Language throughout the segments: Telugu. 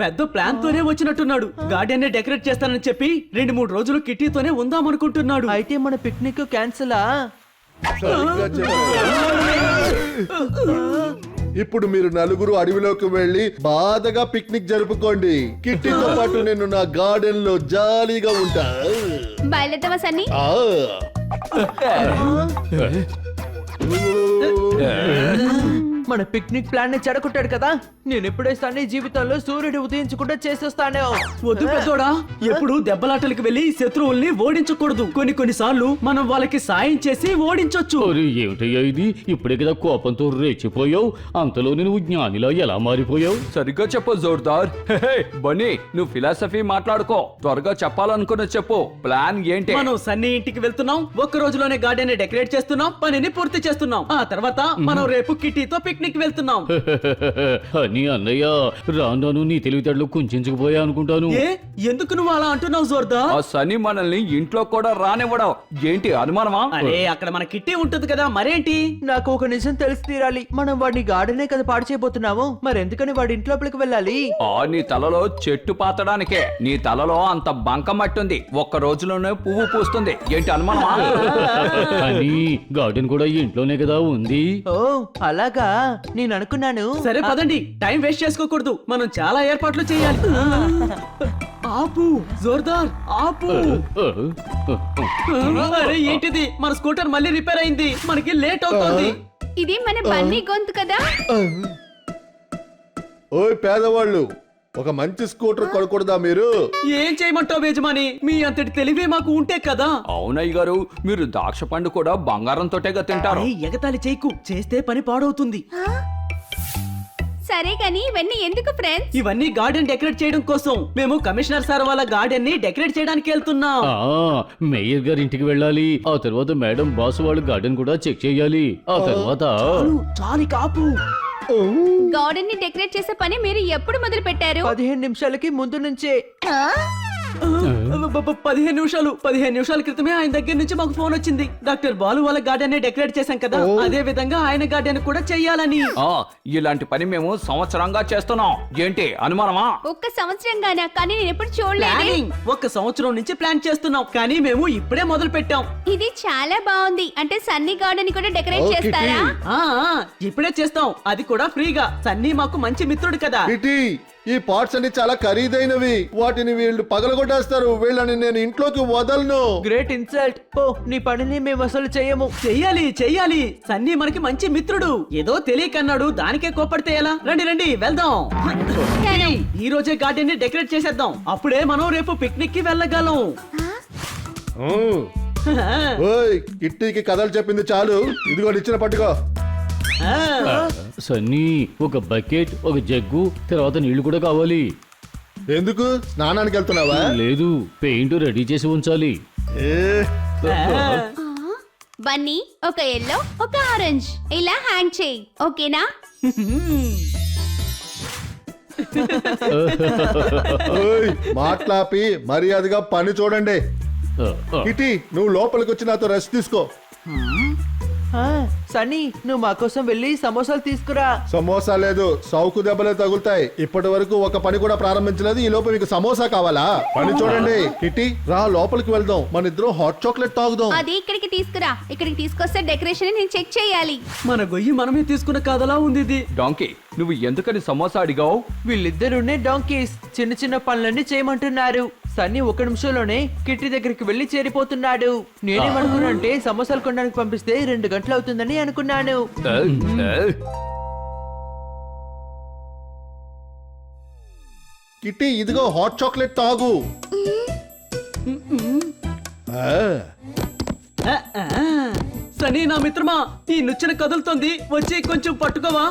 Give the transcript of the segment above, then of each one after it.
పెద్ద ప్లాన్ తోనే వచ్చినట్టున్నాడు. గార్డెన్ ని డెకరేట్ చేస్తానని చెప్పి 2-3 రోజులు కిట్టీతోనే ఉందామనుకుంటున్నాడు. అయితే మన పిక్నిక్ క్యాన్సిలా? సరిగ్గా చెప్పారు. ఇప్పుడు మీరు నలుగురు అడవిలోకి వెళ్లి బాధగా పిక్నిక్ జరుపుకోండి. కిట్టీతో పాటు నేను నా గార్డెన్ లో జాలీగా ఉంటా. బయలుదేరవా సన్నీ? ఆ. మన పిక్నిక్ ప్లాన్ ని చెడగొట్టాడు కదా. నేను ఎప్పుడే సన్నీ జీవితంలో సూర్యుడు ఉదయించకుండా చేసేస్తాను. వద్దు పెద్దోడా, ఎప్పుడు దెబ్బలాటలకు వెళ్లి శత్రువుల్ని ఓడించకూడదు. కొన్ని సార్లు మనం వాళ్ళకి సాయం చేసి ఓడించొచ్చు. ఏమిటయ్యా ఇది? ఇప్పుడే కదా కోపంతో రెచ్చిపోయావు, అంతలో నువ్వు జ్ఞానిలా ఎలా మారిపోయావు? సరిగ్గా చెప్పు జోర్దార్. బన్నీ, నువ్వు ఫిలాసఫీ మాట్లాడుకో. త్వరగా చెప్పాలనుకున్న చెప్పు. ప్లాన్ ఏంటి? మనం సన్నీ ఇంటికి వెళ్తున్నాం. ఒక్క రోజులోనే గార్డెన్ ని డెకరేట్ చేస్తున్నాం, పనిని పూర్తి చేస్తున్నాం. ఆ తర్వాత మనం రేపు కిట్టీతో పిక్నిక్ వెళ్తున్నాం. అని అన్నయ్య, రాను నీ తెలివితేటలు కుంచుకుపోయా అనుకుంటాను. ఏ ఎందుకు నువ్వు అలా అంటున్నావు జోర్దార్? ఆ సని మనల్ని ఇంట్లో కూడా రానివ్వడం ఏంటి అనుమానమా? అరే అక్కడ మన కిట్టీ ఉంటుంది కదా, మరేంటి? నాకు ఒక నిజం తెలిసి తీరాలి. మనం వాడిని గార్డెనే కదా పాడు చేయబోతున్నాము. మరెందుకని వాడి ఇంట్లోపలికి వెళ్ళాలి? నీ తలలో చెట్టు పాతడానికే. నీ తలలో అంత బంక మట్టుంది. ఒక్క రోజులోనే పువ్వు పూస్తుంది. ఏంటి అనుమానమా? అని గార్డెన్ కూడా ఇంట్లోనే కదా ఉంది. ఓ అలాగా, నేను అనుకున్నాను. సరే పదండి, టైం వేస్ట్ చేసుకోకూడదు. మనం చాలా ఏర్పాట్లు చేయాలి. ఆపు జోర్దార్, ఆపు. అరే ఏంటిది? మన స్కూటర్ మళ్ళీ రిపేర్ అయింది, మనకి లేట్ అవుతుంది. ఇది మన బన్నీ గొంతు కదా. ఓయ్ పేదవాళ్ళు, ఒక మంచి స్కూటర్ కొనకూడదా మీరు? ఏం చేయమంటావు యజమాని? మీ అంతటి తెలివే మాకు ఉంటే కదా. అవునయ్య గారు, మీరు ద్రాక్ష పండు కూడా బంగారంతోటేగా తింటారు. అరే, ఎగతాళి చేయకు, చేస్తే పని పాడవుతుంది. సరే కానీ ఇవన్నీ ఎందుకు ఫ్రెండ్స్? ఇవన్నీ గార్డెన్ డెకరేట్ చేయడం కోసం. మేము కమిషనర్ సార్ వాళ్ళ గార్డెన్ ని డెకరేట్ చేయడానికి వెళ్తున్నాం. మేయర్ గారి ఇంటికి వెళ్ళాలి. ఆ తర్వాత మేడం బాస్ వాళ్ళు గార్డెన్ కూడా చెక్ చేయాలి. ఆ తర్వాత చాలు కాపు. గార్డెన్ ని డెకరేట్ చేసే పని మీరు ఎప్పుడు మొదలు పెట్టారు? 15 నిమిషాలకి ముందు నుంచే. 15 నిమిషాల క్రితమే ఆయన దగ్గర నుంచి మాకు ఫోన్ వచ్చింది. డాక్టర్ బాలు వాళ్ళ గార్డెన్ ని డెకరేట్ చేశాం కదా, అదే విధంగా ఆయన గార్డెన్ కూడా చెయ్యాలని. ఇలాంటి పని మేము సంవత్సరంగా చేస్తున్నాం. ఏంటి అనుమానమా? ఒక్క సంవత్సరంగానా? కానీ నేను ఎప్పుడు చూడలేదు. ప్లానింగ్ 1 సంవత్సరం నుంచి ప్లాన్ చేస్తున్నాం, కానీ మేము ఇప్పుడే మొదలు పెట్టాం. ఇది చాలా బాగుంది. అంటే సన్నీ గార్డెన్ కూడా డెకరేట్ చేస్తారా? ఇప్పుడే చేస్తాం, అది కూడా ఫ్రీగా. సన్నీ మాకు మంచి మిత్రుడు కదా. కిట్టి, ఈ పార్ట్స్ అన్ని చాలా ఖరీదైనవి. వాటిని వీళ్ళు పగలగొట్టేస్తారు. వీళ్ళని నేను ఇంట్లోకి వదలను. Great insult. పో, నీ పనిని మేము అసలు చెయ్యము. చెయ్యాలి. సన్నీ మనకి మంచి మిత్రుడు. ఏదో తెలియకన్నాడు, దానికే కోపడితే ఎలా? రండి వెళ్దాం. ఈ రోజే గార్డెన్ ని డెకరేట్ చేసేద్దాం. అప్పుడే మనం రేపు పిక్నిక్ కి వెళ్ళగలం. ఓయ్, కిట్టీకి కథలు చెప్పింది చాలు. ఇదిగో ఇచ్చిన పట్టుకో. సన్నీ, ఒక బకెట్, ఒక జగ్గు, తర్వాత నీళ్లు కూడా కావాలి. ఎందుకు? స్నానానికి వెళ్తున్నావా? లేదు, పెయింట్ రెడీ చేసి ఉంచాలి. బన్నీ, ఒక ఎల్లో, ఒక ఆరెంజ్ ఇలా హ్యాంగ్ చేయి, ఓకేనా? ఓయ్, మాట్లాపి మర్యాదగా పని చూడండి. కిట్టి, నువ్వు లోపలికి వచ్చి నాతో రెస్ట్ తీసుకో. సన్నీ, నువ్వు మా కోసం వెళ్ళి సమోసాలు తీసుకురా. సమోసా లేదు, సౌకు దెబ్బలే తగులుతాయి. ఇప్పటి వరకు ఒక పని కూడా ప్రారంభించలేదు. ఈ లోపు మీకు సమోసా కావాలా? పని చూడండి. కిట్టి, రా లోపలికి వెళ్దాం. మన ఇద్దరం హాట్ చాక్లెట్ తాగుదాం. అది ఇక్కడికి తీసుకురా. ఇక్కడికి తీసుకొస్తే డెకరేషన్ నేను చెక్ చేయాలి. మన గొయ్యి మనమే తీసుకున్న కథలా ఉంది ఇది. డాంకీ, నువ్వు ఎందుకని సమోసా అడిగావు? వీళ్ళిద్దరునే డాంకీస్. చిన్న పనులన్నీ చేయమంటున్నారు. సన్నీ 1 నిమిషంలోనే కిట్టి దగ్గరికి వెళ్లి చేరిపోతున్నాడు. నేనేమనుకున్నానంటే సమోసాలు కొనడానికి పంపిస్తే 2 గంటలు అవుతుందని అనుకున్నాను. కిట్టి, ఇదిగో హాట్ చాక్లెట్ తాగు. సనీ నా మిత్రమా, ఈ నుచ్చిన కదులుతోంది, వచ్చి కొంచెం పట్టుకోవా?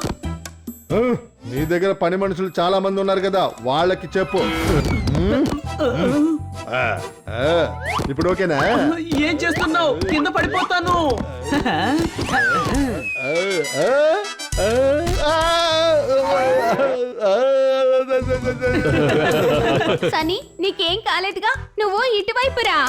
నీ దగ్గర పని మనుషులు చాలా మంది ఉన్నారు కదా, వాళ్ళకి చెప్పు. ఇప్పుడు ఓకేనా? ఏం చేస్తున్నావు? కింద పడిపోతాను. సనీ, నీకేం కాలేదుగా? నువ్వు ఇటువైపు రా.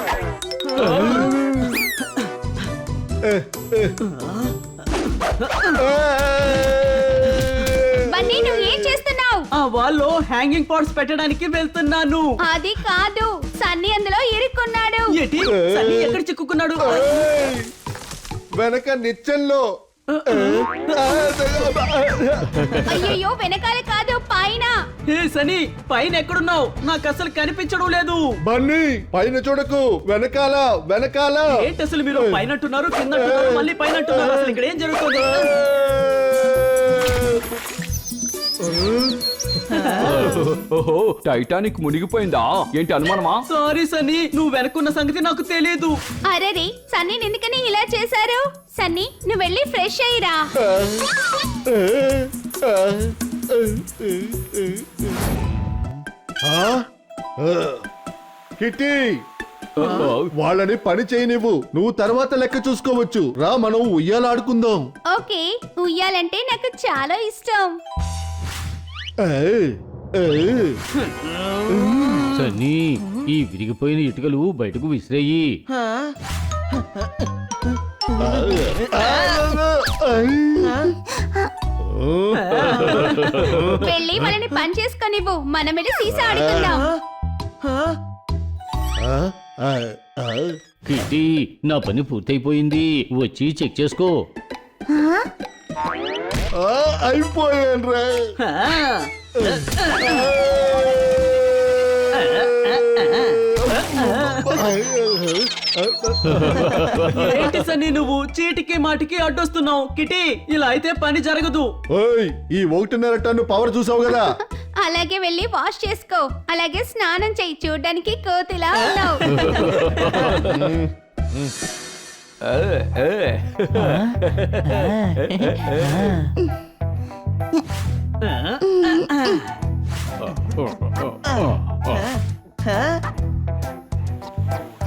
బన్నీ, నువ్వు ఏం చేస్తున్నావు? ఆ వాల్లో హ్యాంగింగ్ పాట్స్ పెట్టడానికి వెళ్తున్నాను. అది కాదు, సన్నీ అందులో ఇరుక్కున్నాడు. ఏంటి సన్నీ ఎక్కడ చిక్కుకున్నాడు? ఏయ్! వెనక నిచ్చెల్లో అయ్యయ్యో, వెనకాల కాదు, పైన. ఏ సనీ, పైన ఎక్కడున్నావు? నాకు అసలు కనిపించడం లేదు. బన్నీ పైన చూడకు, వెనకాల వెనకాల. ఏంటి అసలు మీరు పైన అంటున్నారు, కింద అంటున్నారు, మళ్ళీ పైన అంటున్నారు. అసలు ఇక్కడ ఏం జరుగుతుంది? ఓహో టైటానిక్ మునిగిపోయిందా ఏంటి అనుమానమా? సారీ సన్నీ, నువ్వు వెనకున్న సంగతి నాకు తెలియదు. అరెరే, సన్నీ ఎందుకని ఇలా చేశారు? సన్నీ, నువ్వు వెళ్ళి ఫ్రెష్ అయ్యిరా. కిట్టి వాళ్ళని పని చేయనివ్వు, నువ్వు తర్వాత లెక్క చూసుకోవచ్చు. రా మనం ఉయ్యాలాడుకుందాం. ఓకే, ఉయ్యాలంటే నాకు చాలా ఇష్టం. ఏయ్, ఏయ్. సన్నీ ఈ విరిగిపోయిన ఇటుకలు బయటకు విసిరేయి. వెళ్ళి మనని పని చేసుకొనివ్వు, మనం వెళ్ళి సీసా ఆడుకుందాం. కిట్టి నా పని పూర్తయిపోయింది, వచ్చి చెక్ చేసుకో. అయిపోయాను రా. ఏంటి సన్నీ, నువ్వు చీటికి మాటికి అడ్డొస్తున్నావు? కిటి, ఇలా అయితే పని జరగదు. ఓయ్, ఈ 1.5 టన్ను పవర్ చూసావు కదా. అలాగే వెళ్ళి వాష్ చేసుకో, అలాగే స్నానం చెయ్యి, చూడడానికి కోతిలా ఉన్నావు.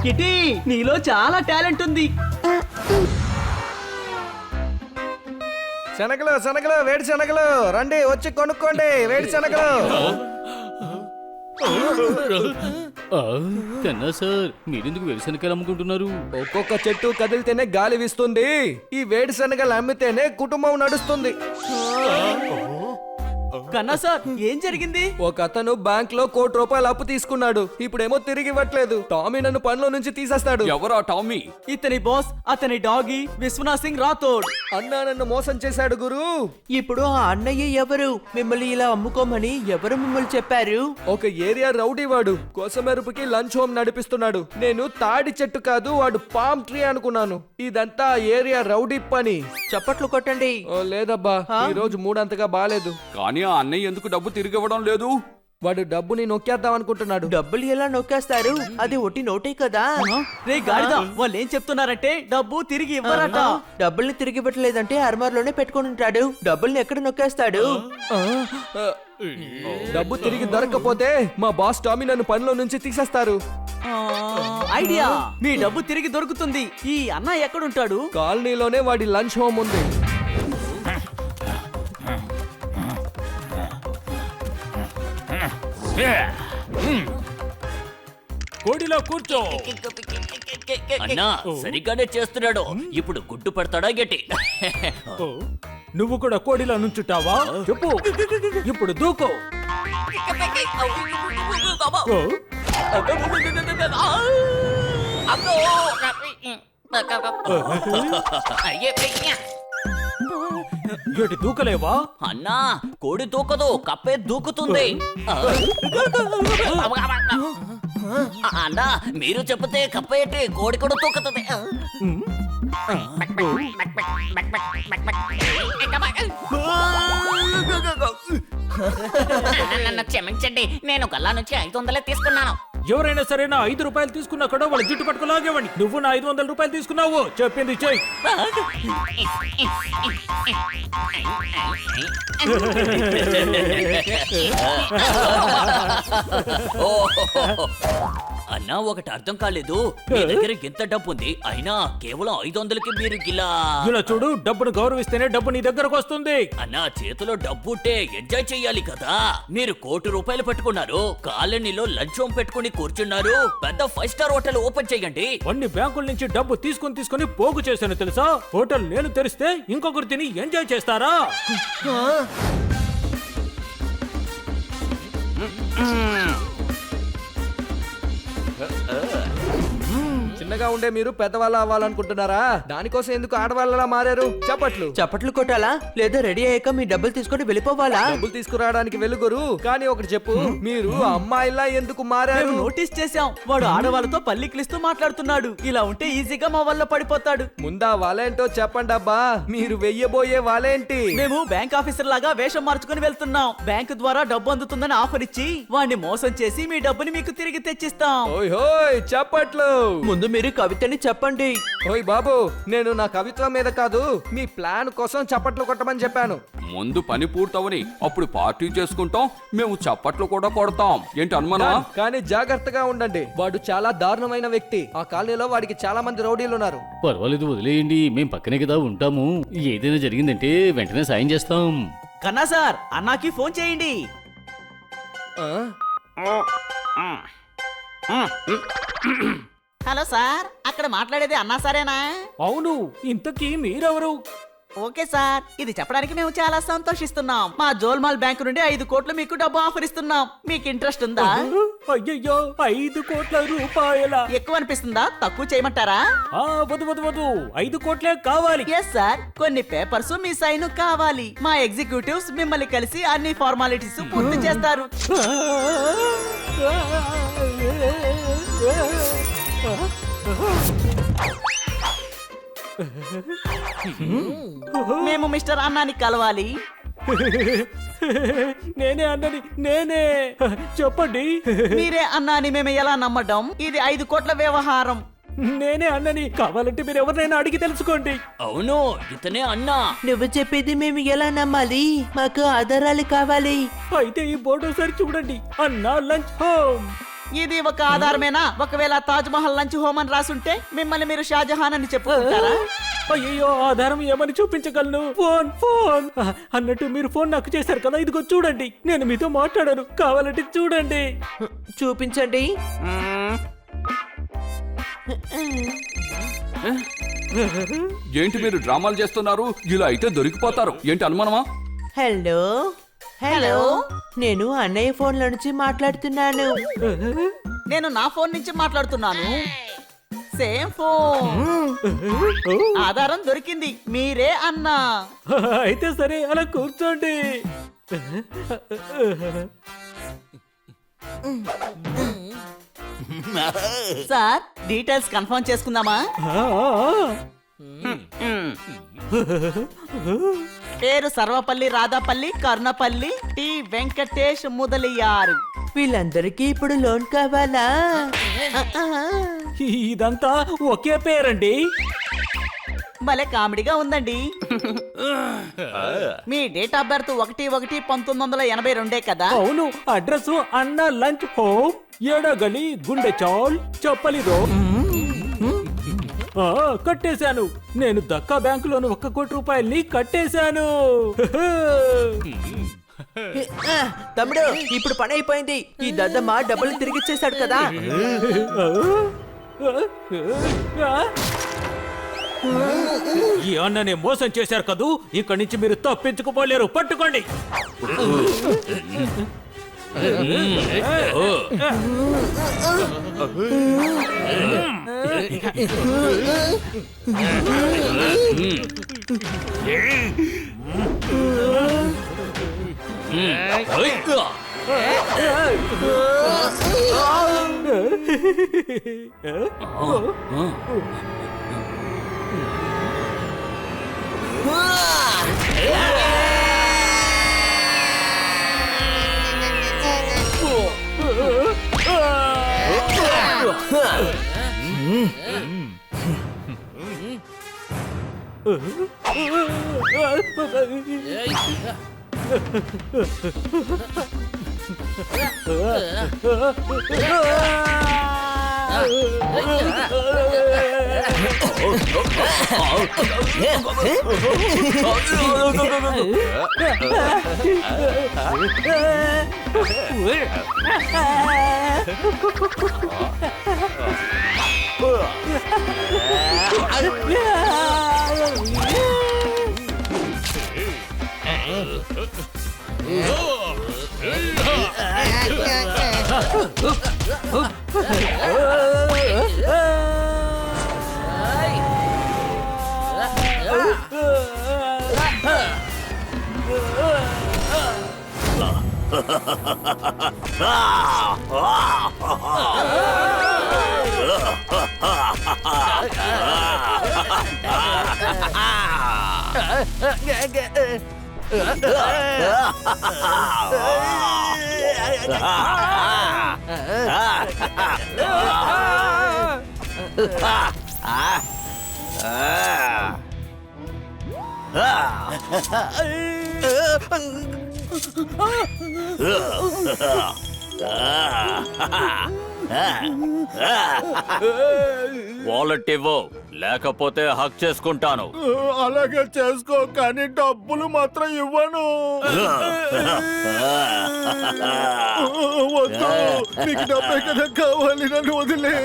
కిటి, నీలో చాలా టాలెంట్ ఉంది. శనగలు శనగలు వేడి శనగలు రండి, వచ్చి కొనుక్కోండి వేడి శనగలు. కన్నా సార్, మీరెందుకు వేరుశనకాయలు అమ్ముకుంటున్నారు? ఒక్కొక్క చెట్టు కదిలితేనే గాలి వీస్తుంది, ఈ వేడి శనగలు అమ్మితేనే కుటుంబం నడుస్తుంది. కన్నా సార్, ఏం జరిగింది? ఒక అతను బ్యాంక్ లో ₹1,00,00,000 అప్పు తీసుకున్నాడు, ఇప్పుడేమో తిరిగి ఇవ్వట్లేదు. టామీ నన్ను పనిలో నుంచి తీసేస్తాడు. ఎవరా టామీ? ఇతని బాస్, అతని డాగి విశ్వనాథ్ సింగ్ రాథోడ్. అన్నా నన్ను మోసం చేశాడు గురు. ఇప్పుడు ఆ అన్నయ్య ఎవరు? మిమ్మల్ని ఇలా అమ్ముకోమని ఎవరు మిమ్మల్ని చెప్పారు? ఒక ఏరియా రౌడీ వాడు కోసమెరుపుకి లంచ్ హోమ్ నడిపిస్తున్నాడు. నేను తాడి చెట్టు కాదు, వాడు పామ్ ట్రీ అనుకున్నాను. ఇదంతా ఏరియా రౌడీ పని. చప్పట్లు కొట్టండి. ఓ లేదబ్బా, ఈ రోజు మూడంతగా బాలేదు. కానీ ఆ అన్నయ్య ఎందుకు డబ్బు తిరిగి ఇవ్వడం లేదు? వాడు డబ్బుని నొక్కేద్దాం అనుకుంటున్నాడు. డబ్బులు ఎలా నొక్కేస్తారు? అది ఒట్టి నోటే కదా. రే గాడిద, వాళ్ళు ఏం చెప్తున్నారంటే డబ్బు తిరిగి ఇవ్వరట. డబ్బుల్ని తిరిగి ఇవ్వట్లేదంటే అర్మార్ లోనే పెట్టుకొని ఉంటాడు. డబ్బుల్ని ఎక్కడ నొక్కేస్తాడు? డబ్బు తిరిగి దొరకకపోతే మా బాస్ టామీ నన్ను పనిలో నుంచి తీసేస్తారు. ఐడియా, మీ డబ్బు తిరిగి దొరుకుతుంది. ఈ అన్న ఎక్కడుంటాడు? కాలనీలోనే వాడి లంచ్ హోమ్ ఉంది. కోడిలో కూర్చో. అన్నా సరిగ్గానే చేస్తున్నాడు. ఇప్పుడు గుడ్డు పడతాడా గట్టి? నువ్వు కూడా కోడిలో నుంచుంటావా? చెప్పు, ఇప్పుడు దూకో. ఏంటి దూకలేవా? అన్నా కోడి దూకదు, కప్పే దూకుతుంది. అన్నా మీరు చెప్తే కప్ప ఏంటి, కోడి కూడా దూకుతుంది. నన్ను క్షమించండి, నేను గల్లా నుంచి 500 తీసుకున్నాను. ఎవరైనా సరే నా ₹5 తీసుకున్నా కూడా వాళ్ళ జుట్టు పట్టుకు లాగేవాడిని. నువ్వు నా ₹500 తీసుకున్నావు, చెప్పింది చెయ్యి. అన్నా ఒకటి అర్థం కాలేదు, మీ దగ్గర ఎంత డబ్బు ఉంది, అయినా కేవలం 500కి మీరు గిలా. ఇలా చూడు, డబ్బును గౌరవిస్తేనే డబ్బు నీ దగ్గరకు వస్తుంది. అన్నా చేతిలో డబ్బు ఉంటే ఎంజాయ్ చెయ్యాలి కదా. మీరు ₹1,00,00,000 పెట్టుకున్నారు, కాలనీలో లంచ్ హోమ్ పెట్టుకుని కూర్చున్నారు. పెద్ద 5 స్టార్ హోటల్ ఓపెన్ చేయండి. అన్ని బ్యాంకుల నుంచి డబ్బు తీసుకుని పోగు చేశాను తెలుసా. హోటల్ నేను తెరిస్తే ఇంకొకరు తిని ఎంజాయ్ చేస్తారా? చిన్నగా ఉండే మీరు పెద్దవాళ్ళ అవ్వాలనుకుంటున్నారా? దానికోసం ఎందుకు ఆడవాళ్ళలా మారారు? చెప్పట్లు చప్పట్లు కొట్టాలా లేదా రెడీ అయ్యాక మీ డబ్బులు తీసుకొని వెళ్ళిపోవాలా? డబ్బులు తీసుకురావడానికి వెలుగురు, కానీ ఒకటి చెప్పు, మీరు అమ్మాయిలా ఎందుకు మారారు? మేము నోటీస్ చేసాం, వాడు ఆడవాళ్ళతో పల్లికిలిస్తూ మాట్లాడుతున్నాడు. ఇలా ఉంటే ఈజీగా మా వల్ల పడిపోతాడు. ముందా వాళ్ళేంటో చెప్పండి అబ్బా. మీరు వెయ్యబోయే వాళ్ళేంటి? మేము బ్యాంక్ ఆఫీసర్ లాగా వేషం మార్చుకుని వెళ్తున్నాం. బ్యాంకు ద్వారా డబ్బు అందుతుందని ఆఫర్ ఇచ్చి వాడిని మోసం చేసి మీ డబ్బుని మీకు తిరిగి తెచ్చిస్తాం. ఓయ్ హోయ్ చెప్పట్లు. ముందు మీరు కవితని చెప్పండి. ఓయ్ బాబు, నేను నా కవిత్వం మీద కాదు, మీ ప్లాన్ కోసం చప్పట్లు కొట్టమని చెప్పాను. ముందు పని పూర్తవని అప్పుడు పార్టీ చేసుకుంటాం, మేము చప్పట్లు కూడా కొడతాం. ఏంటి అనుమానం? కానీ జాగ్రత్తగా ఉండండి, వాడు చాలా దారుణమైన వ్యక్తి. ఆ కాలనీలో వాడికి చాలా మంది రౌడీలు ఉన్నారు. పర్వాలేదు, వదిలేయండి, మేం పక్కనే కదా ఉంటాము. ఏదైనా జరిగిందంటే వెంటనే సాయం చేస్తాం. కన్నా సార్, అన్నాకి ఫోన్ చేయండి. హలో సార్, అక్కడ మాట్లాడేది అన్నా సారేనా? అవును, ఇంతకీ మీరెవరు? ఓకే సార్, ఇది చెప్పడానికి మేము చాలా సంతోషిస్తున్నాం. మా జోల్మాల్ బ్యాంకు నుండి 5 కోట్లు మీకు డబ్బు ఆఫర్ ఇస్తున్నాం. మీకు ఇంట్రెస్ట్ ఉందా? అయ్యయ్యో, 5 కోట్ల రూపాయల? ఎక్కువ అనిపిస్తుందా? తక్కువ చేయమంటారా? వదు వదు వదు, 5 కోట్లే కావాలి. ఎస్ సార్, కొన్ని పేపర్స్ మీ సైన్ కావాలి. మా ఎగ్జిక్యూటివ్స్ మిమ్మల్ని కలిసి అన్ని ఫార్మాలిటీస్ పూర్తి చేస్తారు. మేము మిస్టర్ అన్నాని కలవాలి. నేనే అన్నది, నేనే. చెప్పండి. మీరే అన్నాని మేము ఎలా నమ్మడం? ఇది 5 కోట్ల వ్యవహారం. నేనే అన్నని, కావాలంటే మీరు ఎవరినైనా అడిగి తెలుసుకోండి. అవును, ఇతనే అన్నా. నువ్వు చెప్పేది మేము ఎలా నమ్మాలి? మాకు ఆధారాలు కావాలి. అయితే ఈ బోర్డు ఒకసారి చూడండి, అన్నా లంచ్ హోమ్. ఇది ఒక ఆధారమేనా? ఒకవేళ తాజ్ మహల్ లంచ్ హోమ్ అని రాసుంటే మిమ్మల్ని మీరు షాజహాన్ అని చెప్పుకుంటారా? అయ్యో, ఆధారం ఏమని చూపించగలను? ఫోన్ ఫోన్ అన్నట్టు మీరు ఫోన్ నాకు చేశారు కదా, ఇదిగో చూడండి. నేను మీతో మాట్లాడాను, కావాలంటే చూడండి. చూపించండి. ఏంటి మీరు డ్రామాలు చేస్తున్నారు? ఇలా అయితే దొరికిపోతారు. ఏంటి అనుమానమా? హలో హలో, నేను అన్నయ్య ఫోన్లో నుంచి మాట్లాడుతున్నాను. నేను నా ఫోన్ నుంచి మాట్లాడుతున్నాను. Same phone. ఆధారం దొరికింది, మీరే అన్నా. అయితే సరే, అలా కూర్చోండి. సార్, డీటెయిల్స్ కన్ఫర్మ్ చేసుకుందామా? పేరు సర్వపల్లి రాధాపల్లి కర్ణపల్లి టి వెంకటేష్ ముదలియారు. వీళ్ళందరికీ ఇప్పుడు లోన్ కావాలా? ఇదంతా ఒకే పేరండి. భలే కామెడీగా ఉందండి. మీ డేట్ ఆఫ్ బర్త్ 1/1/1982 కదా? అవును, అడ్రస్ అన్నా లంచ్ హోమ్, ఏడగలి, గుండె చౌల్, చప్పలి రోడ్. కట్టేశాను. నేను దక్కా బ్యాంకులోని 1 కోటి రూపాయల్ని కట్టేశాను. తమ్ముడు, ఇప్పుడు పని అయిపోయింది. ఈ దద్దమ్మ డబ్బులు తిరిగిచ్చేశాడు కదా. ఈ అన్ననే మోసం చేశారు కదూ, ఇక్కడి నుంచి మీరు తప్పించుకుపోలేరు. పట్టుకోండి. వాలెట్ ఇవ్వు, లేకపోతే హక్ చేసుకుంటాను. అలాగే చేసుకో, కానీ డబ్బులు మాత్రం ఇవ్వను. వద్దు, నీకు డబ్బే కదా కావాలి, నన్ను వదిలే.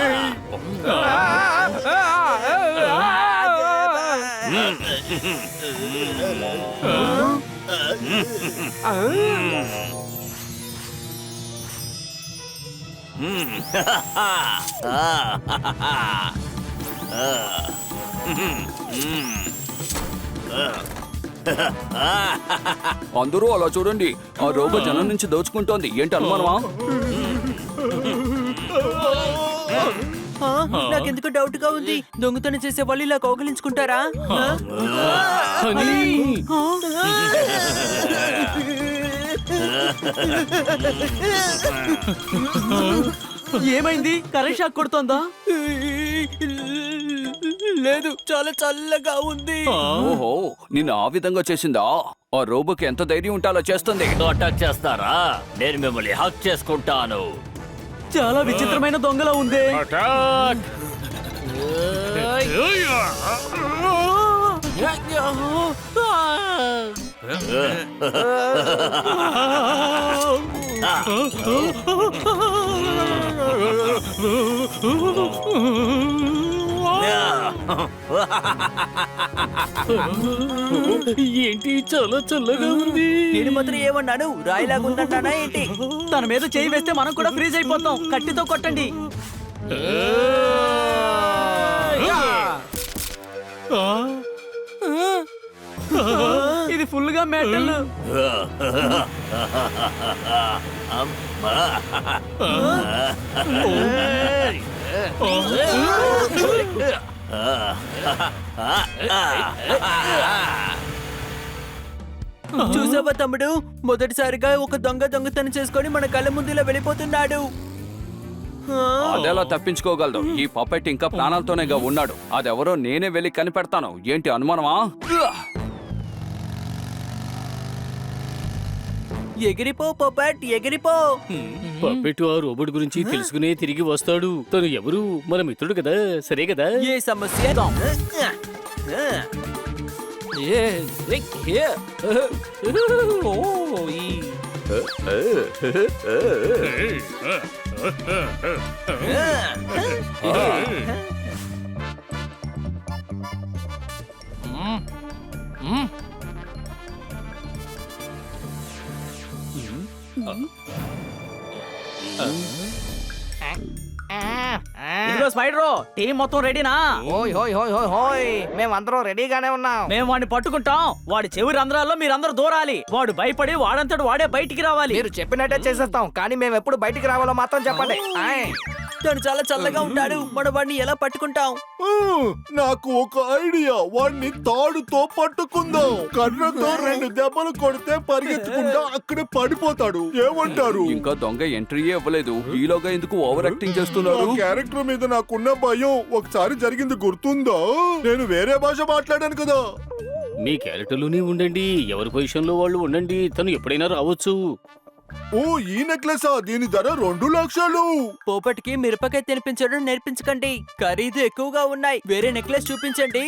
అందరూ అలా చూడండి, ఆ రోబో జనం నుంచి దోచుకుంటోంది. ఏంటి అనుమానమా? నాకెందుకు డౌట్ గా ఉంది. దొంగతనం చేసే వాళ్ళు ఇలా కౌగిలించుకుంటారా? ఏమైంది? కరెంట్ షాక్ కొడుతోందా? లేదు, చాలా చల్లగా ఉంది. ఓహో, నిన్ను ఆ విధంగా చేసిందా? ఆ రోబోకి ఎంత ధైర్యం ఉంటే అలా చేస్తుంది. అటాక్ చేస్తారా? నేను మిమ్మల్ని హక్ చేసుకుంటాను. చాలా విచిత్రమైన దొంగలా ఉంది. ఏంటి చాలా చల్లగా ఉంది. నేను మాత్రం ఏమన్నాను? రాయిలాగా ఉందంటానా ఏంటి? తన మీద చేయి వేస్తే మనం కూడా ఫ్రీజ్ అయిపోతాం. కట్టితో కొట్టండి. ఇది ఫుల్ గా మెటల్. చూసావా తమ్ముడు, మొదటిసారిగా ఒక దొంగతనం చేసుకొని మన కళ్ళ ముందు ఇలా వెళ్ళిపోతున్నాడు. అదెలా తప్పించుకోగలదు? ఈ పప్పెట్ ఇంకా ప్రాణాలతోనేగా ఉన్నాడు. అదెవరో నేనే వెళ్ళి కనిపెడతాను. ఏంటి అనుమానమా? ఎగిరిపో పప్పెట్, ఎగిరిపో. పప్పెట్టు ఆ రోబోట్ గురించి తెలుసుకునే తిరిగి వస్తాడు. తను ఎవరు? మన మిత్రుడు కదా, సరే కదా? ఏ సమస్య? ఇదిగో స్పైడర్, టీం మొత్తం రెడీనా? ఓయ్ హోయ్ హోయ్ హోయ్ హోయ్, మేమందరం రెడీగానే ఉన్నాం. మేము వాడిని పట్టుకుంటాం. వాడి చెవి రంధ్రాల్లో మీరందరూ దూరాలి. వాడు భయపడి వాడంతటి వాడే బయటికి రావాలి. మీరు చెప్పినట్టే చేసేస్తాం, కానీ మేము ఎప్పుడు బయటికి రావాలో మాత్రం చెప్పండి. ఆయ్. తను చాలా చల్లగా ఉంటాడు. మనం వాడిని ఎలా పట్టుకుంటాం? నాకు ఒక ఐడియా. వాడిని తాడుతో పట్టుకుందాం. కర్రతో 2 దెబ్బలు కొడితే పరిగెత్తుకుంటా అక్కడే పడిపోతాడు. ఏమంటారు? ఇంకా దొంగ ఎంట్రీ ఇవ్వలేదు. ఈలోగా ఎందుకు ఓవర్ యాక్టింగ్ చేస్తున్నారు? క్యారెక్టర్ మీద నాకున్న భయం ఒకసారి జరిగింది గుర్తుందా? నేను వేరే భాష మాట్లాడాను కదా. మీ క్యారెక్టర్లోనే ఉండండి, ఎవరి పొజిషన్ లో వాళ్ళు ఉండండి. తను ఎప్పుడైనా రావచ్చు. ఓ, ఈ నెక్లెసా? దీని ధర 2 లక్షలు. పోపటికి మిరపకాయ తినిపించడం నేర్పించకండి, ఖరీదు ఎక్కువగా ఉన్నాయి. వేరే నెక్లెస్ చూపించండి.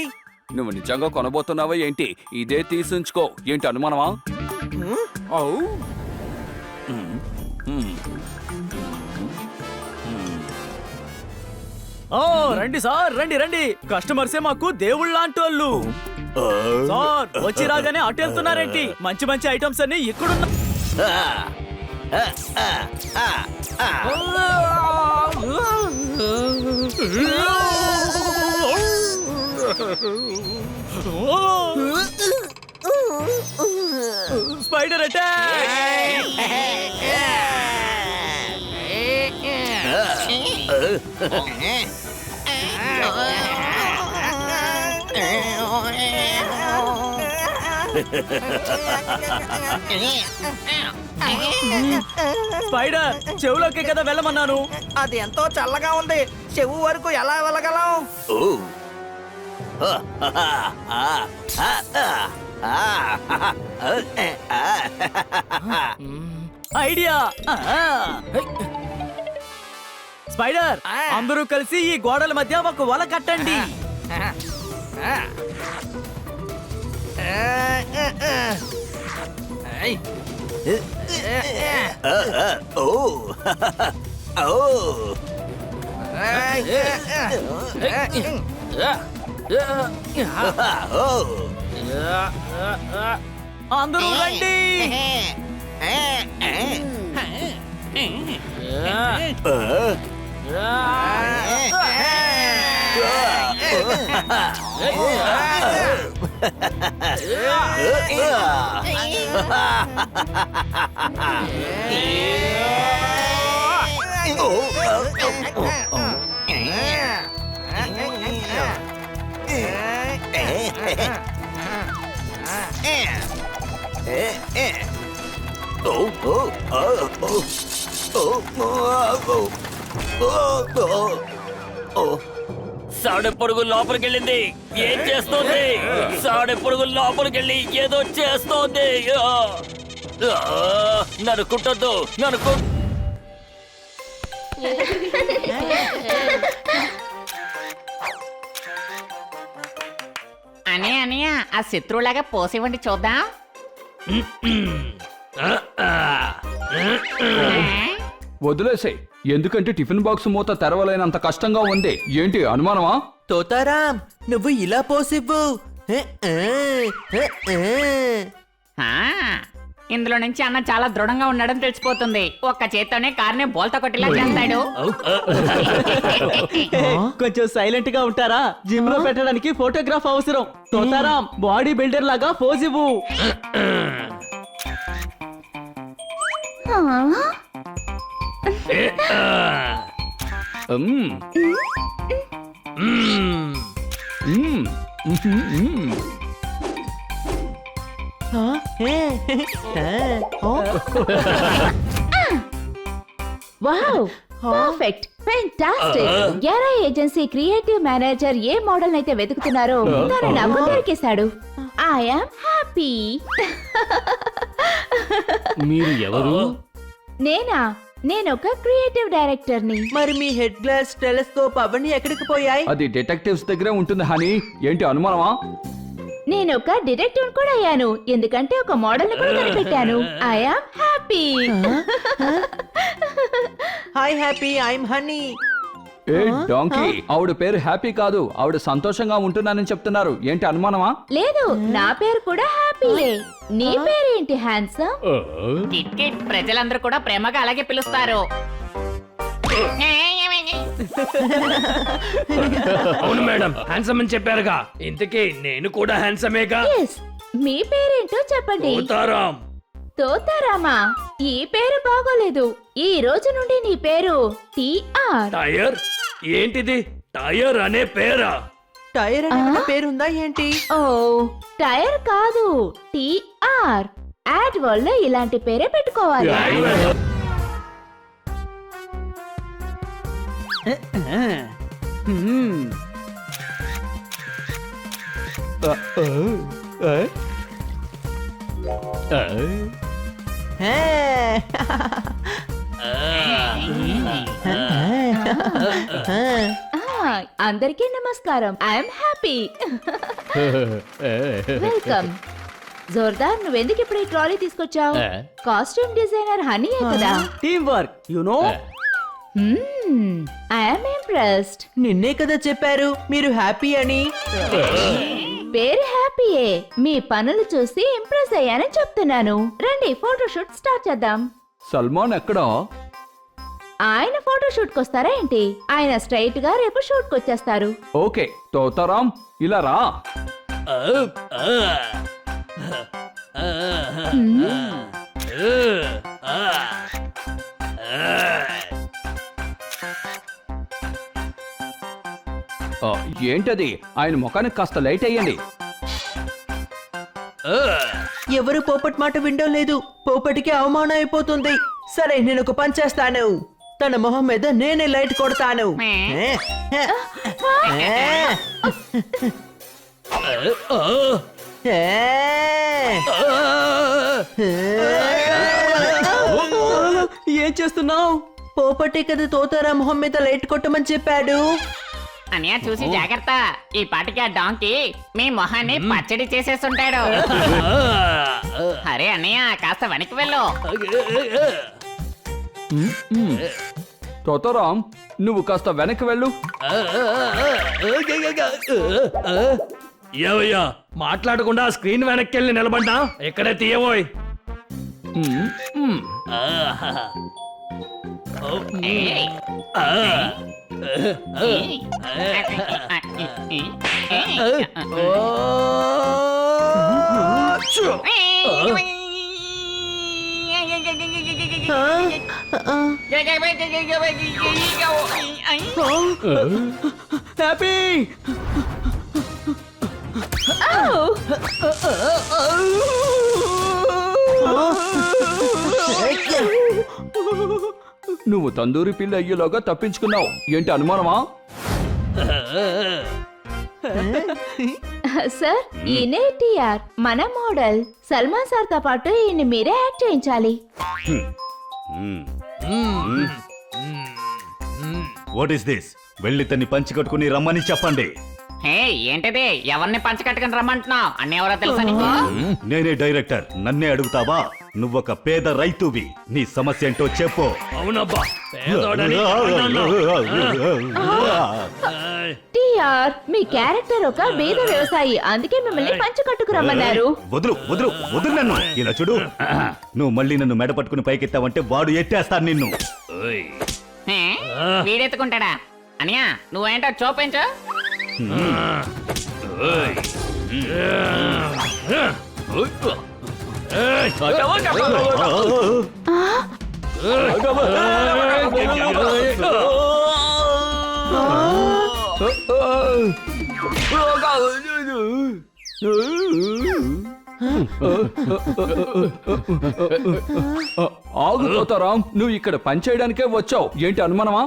నువ్వు నిజంగా కొనబోతున్నావా ఏంటి? ఇదే తీసుంచుకో. ఏంటి అనుమానమా? ఓ రండి సార్, రండి రండి. కస్టమర్సే మాకు దేవుళ్ళంటి వాళ్ళు. సార్ వచ్చి రాగానే అటు వెళ్తున్నారేంటి? మంచి మంచి ఐటమ్స్ అన్ని ఇక్కడున్నా. Spider attack! స్పైడర్, చెవులోకి కదా వెళ్ళమన్నాను. అది ఎంతో చల్లగా ఉంది, చెవు వరకు ఎలా వెళ్ళగలం? ఐడియా! స్పైడర్, అందరూ కలిసి ఈ గోడల మధ్య ఒక వల కట్టండి. అందరూ రండి. సాడె పొడుగు లోపలికెళ్ళింది. ఏం చేస్తోంది? సాడె పొడుగు లోపలికెళ్ళి ఏదో చేస్తోంది. నన్ను కుట్టొద్దు, నన్ను అనయ్య ఆ శత్రువులాగా పోసివ్వండి చూద్దాం. వదిలేసాయి, ఎందుకంటే టిఫిన్ బాక్స్ మూత తెరవలేనంత కష్టంగా ఉంది. ఏంటి అనుమానమా? తోతారాం, నువ్వు ఇలా పోసివ్వు. ఇందులో నుంచి అన్న చాలా దృఢంగా ఉన్నాడని తెలిసిపోతుంది. ఒక్క చేత్తోనే కార్నే బోల్తా కొట్టిలా చేస్తాడు. కొంచెం సైలెంట్ గా ఉంటారా? జిమ్ లో పెట్టడానికి ఫోటోగ్రాఫ్ అవసరం. తోతారాం, బాడీ బిల్డర్ లాగా పోజ్ ఇవ్వు. Wow, perfect, fantastic. ఎరా ఏజెన్సీ క్రియేటివ్ మేనేజర్ ఏ మోడల్ అయితే వెతుకుతున్నారో తను నాకు దొరికేశాడు. I am happy. మీరు ఎవరు? నేనొక క్రియేటివ్ డైరెక్టర్ ని. మరి మీ హెడ్ గ్లాస్, టెలిస్కోప్ అవన్నీ ఎక్కడికి పోయాయి? అది డిటెక్టివ్స్ దగ్గరే ఉంటుంది హనీ. ఏంటి అనుమానమా? నేనొక డిటెక్టివ్ కూడా అయ్యాను, ఎందుకంటే ఒక మోడల్ ని కూడా కనిపెట్టాను. I am happy. Hi happy, I'm honey. A donkey, ఆవిడ పేరు హ్యాపీ కాదు, ఆవిడ సంతోషంగా ఉంటున్నానని చెప్తున్నారు. ఏంటి అనుమానమా? లేదు, నా పేరు కూడా హ్యాపీయే. నీ పేరేంటి హ్యాండ్సమ్? కిట్ కిట్ ప్రజలందరూ కూడా ప్రేమగా అలాగే పిలుస్తారు. అవును మేడం, హ్యాండ్సమ్ అని చెప్పారుగా. ఇంతకీ నేను కూడా హ్యాండ్సమేగా. Yes, మీ పేరేంటో చెప్పండి. తోతారాం. తోతారామా? ఈ పేరు బాగోలేదు. ఈ రోజు నుండి నీ పేరు టిఆర్. టైర్? ఏంటిది టైర్ అనే పేరా? టైర్ అనే పేరుందా ఏంటి? ఓ, టైర్ కాదు, టిఆర్. యాడ్ వరల్డ్ లో ఇలాంటి పేరే పెట్టుకోవాలి. అందరికీ నమస్కారం. I'm happy. వెల్కమ్. జోర్దార్, నువ్వెందుకు ఇప్పుడు ఈ ట్రాలీ తీసుకొచ్చావు? కాస్ట్యూమ్ డిజైనర్ హనీయే కదా. Team work, you know. I'm impressed. నిన్నే కదా చెప్పారు మీరు హ్యాపీ అని. పేరు హ్యాపీయే, మీ పనులు చూసి ఇంప్రెస్ అయ్యానని చెప్తున్నాను. రండి, ఫోటోషూట్ స్టార్ట్ చేద్దాం. సల్మాన్ ఎక్కడా? ఆయన ఫోటో షూట్ కి వస్తారా ఏంటి? ఆయన స్ట్రైట్ గా రేపు షూట్ కి వచ్చేస్తారు. ఓకే తోతారాం ఇలా రా. ఏంటది? ఆయన ముఖానికి కాస్త లైట్ అయ్యండి. ఎవరు పోపట్ మాట వినడం లేదు. పోపటికి అవమానం అయిపోతుంది. సరే నేను ఒక పని చేస్తాను. తన మొహం మీద నేనే లైట్ కొడతాను. ఏం చేస్తున్నావు? పోపటి కదా తోతారా మొహం మీద లైట్ కొట్టమని చెప్పాడు. అన్నయ్య చూసి జాగ్రత్త, ఈ పాటికి ఆ డాంకి మీ మొహాన్ని పచ్చడి చేసేస్తుంటాడు. అరే అన్నయ్య కాస్త వెనక్కి వెళ్ళు. తోతారాం నువ్వు కాస్త వెనక్కి వెళ్ళు. ఏవయ్యా మాట్లాడకుండా స్క్రీన్ వెనక్కి వెళ్ళి నిలబడ్డా. ఎక్కడే తీయబోయ్. ఏయ్. హ్యాపీ నువ్వు తందూరి పిల్ల అయ్యేలోగా తప్పించుకున్నావు. ఏంటి అనుమానమా? సార్ ఈయనే టిఆర్, మన మోడల్. సల్మాన్ సార్ తో పాటు ఈయన మీరే యాక్ట్ చేయించాలి. What is this? వెళ్ళి తన్ని పంచి కట్టుకుని రమ్మని చెప్పండి. హే ఏంటిది? ఎవరిని పంచకట్టుకుని రమ్మంటున్నావు? అన్న ఎవరో తెలుసా నీకు? నేనే డైరెక్టర్, నన్నే అడుగుతావా? నువ్వొక పేద రైతువి, నీ సమస్య ఏంటో చెప్పు. అవునబ్బా పేదోడని టిఆర్ మీ క్యారెక్టర్ ఒక బీద వ్యవసాయి, అందుకే మిమ్మల్ని పంచకట్టుకు రమ్మన్నారు. వదులు వదులు వదులు నన్ను. ఇలా చూడు, నువ్వు మళ్ళీ నన్ను మెడ పట్టుకుని పైకెత్తావంటే వాడు ఎత్తేస్తాను నిన్ను. హే, వీడెత్తుకుంటాడా? అనియా నువ్వేంటో చూపించు. ఆగు తోతారాం, నువ్వు ఇక్కడ పని చేయడానికే వచ్చావు. ఏంటి అనుమానమా?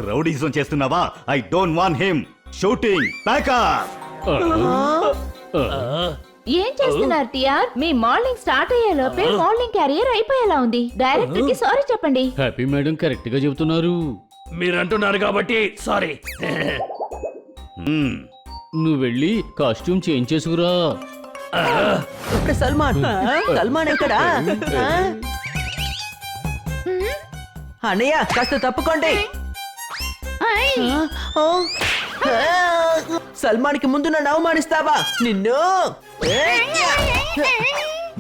రౌడీజం చేస్తున్నావా? I don't want him. Shooting backup. ఏం చేస్తున్నారు టిఆర్? మీ మోడలింగ్ స్టార్ట్ అయ్యే లోపే మోడలింగ్ క్యారియర్ అయిపోయేలా ఉంది. డైరెక్టర్ కి సారీ చెప్పండి. హ్యాపీ మేడం కరెక్ట్ గా చెబుతున్నారు. మీరంటున్నారు కాబట్టి సారీ. నువ్వు వెళ్ళి కాస్ట్యూమ్ చేంజ్ చేసుకురా. ఇప్పుడు సల్మాన్ సల్మాన్ ఎక్కడా? అన్నయ్య కాస్త తప్పుకోండి. సల్మాన్ కి ముందు నన్ను అవమానిస్తావా? నిన్ను